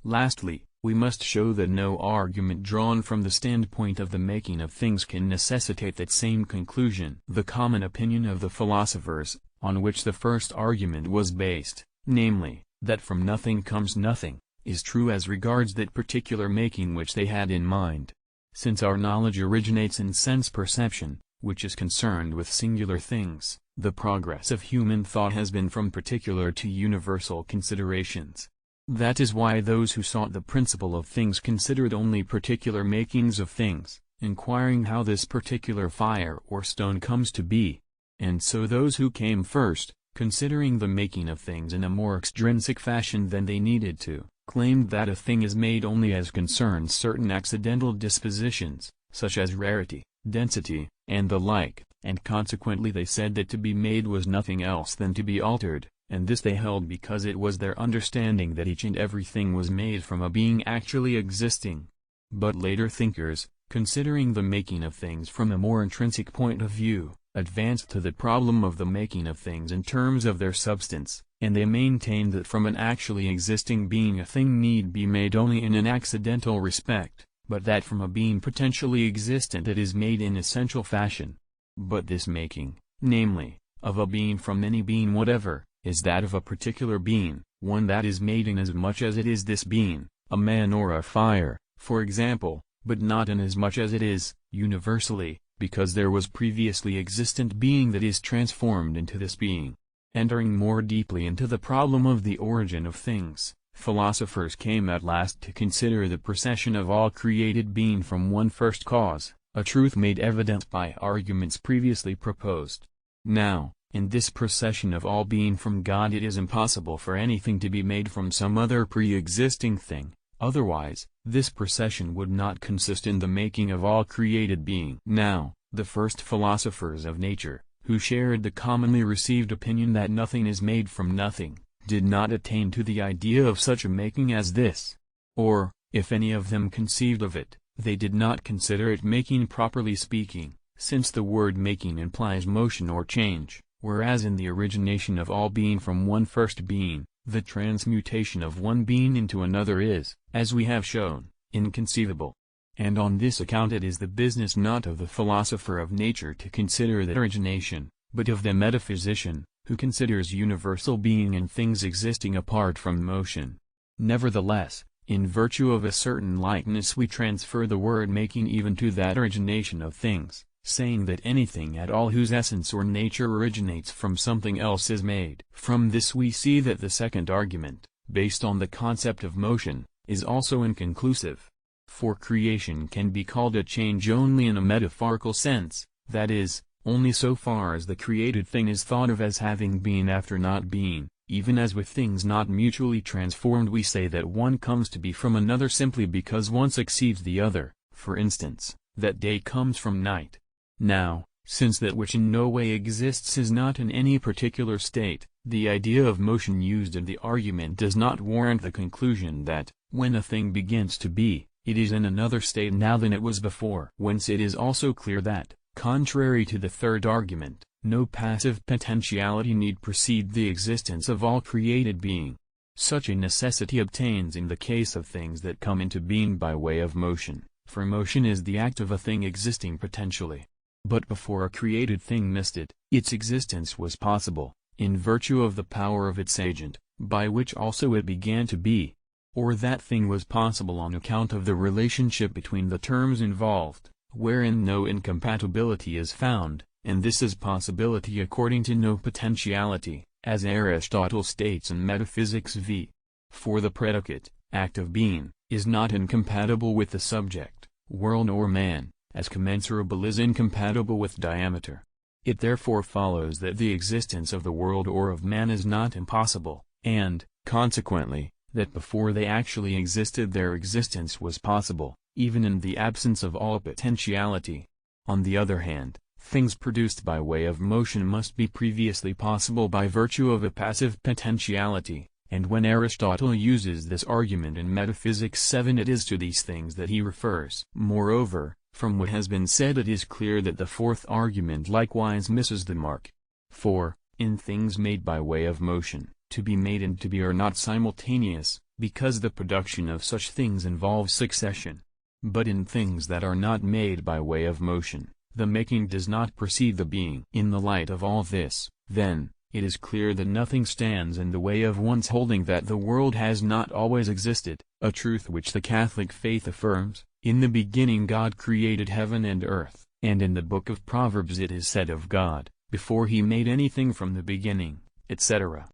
Lastly, we must show that no argument drawn from the standpoint of the making of things can necessitate that same conclusion. The common opinion of the philosophers, on which the first argument was based, namely, that from nothing comes nothing, is true as regards that particular making which they had in mind. Since our knowledge originates in sense perception, which is concerned with singular things, the progress of human thought has been from particular to universal considerations. That is why those who sought the principle of things considered only particular makings of things, inquiring how this particular fire or stone comes to be. And so those who came first, considering the making of things in a more extrinsic fashion than they needed to, claimed that a thing is made only as concerns certain accidental dispositions, such as rarity, density, and the like, and consequently they said that to be made was nothing else than to be altered, and this they held because it was their understanding that each and everything was made from a being actually existing. But later thinkers, considering the making of things from a more intrinsic point of view, advanced to the problem of the making of things in terms of their substance, and they maintained that from an actually existing being a thing need be made only in an accidental respect, but that from a being potentially existent it is made in essential fashion. But this making, namely, of a being from any being whatever, is that of a particular being, one that is made inasmuch as it is this being, a man or a fire, for example, but not inasmuch as it is, universally, because there was previously existent being that is transformed into this being. Entering more deeply into the problem of the origin of things, philosophers came at last to consider the procession of all created being from one first cause, a truth made evident by arguments previously proposed. Now, in this procession of all being from God it is impossible for anything to be made from some other pre-existing thing, otherwise, this procession would not consist in the making of all created being. Now, the first philosophers of nature, who shared the commonly received opinion that nothing is made from nothing, did not attain to the idea of such a making as this. Or, if any of them conceived of it, they did not consider it making properly speaking, since the word making implies motion or change. Whereas in the origination of all being from one first being, the transmutation of one being into another is, as we have shown, inconceivable. And on this account it is the business not of the philosopher of nature to consider the origination, but of the metaphysician, who considers universal being in things existing apart from motion. Nevertheless, in virtue of a certain likeness we transfer the word making even to that origination of things, saying that anything at all whose essence or nature originates from something else is made. From this we see that the second argument, based on the concept of motion, is also inconclusive. For creation can be called a change only in a metaphorical sense, that is, only so far as the created thing is thought of as having been after not being. Even as with things not mutually transformed we say that one comes to be from another simply because one succeeds the other, for instance, that day comes from night. Now, since that which in no way exists is not in any particular state, the idea of motion used in the argument does not warrant the conclusion that, when a thing begins to be, it is in another state now than it was before. Whence it is also clear that, contrary to the third argument, no passive potentiality need precede the existence of all created being. Such a necessity obtains in the case of things that come into being by way of motion, for motion is the act of a thing existing potentially. But before a created thing missed it, its existence was possible, in virtue of the power of its agent, by which also it began to be. Or that thing was possible on account of the relationship between the terms involved, wherein no incompatibility is found, and this is possibility according to no potentiality, as Aristotle states in Metaphysics v. For the predicate, act of being, is not incompatible with the subject, world or man, as commensurable is incompatible with diameter. It therefore follows that the existence of the world or of man is not impossible, and, consequently, that before they actually existed their existence was possible, even in the absence of all potentiality. On the other hand, things produced by way of motion must be previously possible by virtue of a passive potentiality, and when Aristotle uses this argument in Metaphysics 7 it is to these things that he refers. Moreover, from what has been said it is clear that the fourth argument likewise misses the mark. For, in things made by way of motion, to be made and to be are not simultaneous, because the production of such things involves succession. But in things that are not made by way of motion, the making does not precede the being. In the light of all this, then, it is clear that nothing stands in the way of one's holding that the world has not always existed, a truth which the Catholic faith affirms. In the beginning God created heaven and earth, and in the book of Proverbs it is said of God, before he made anything from the beginning, etc.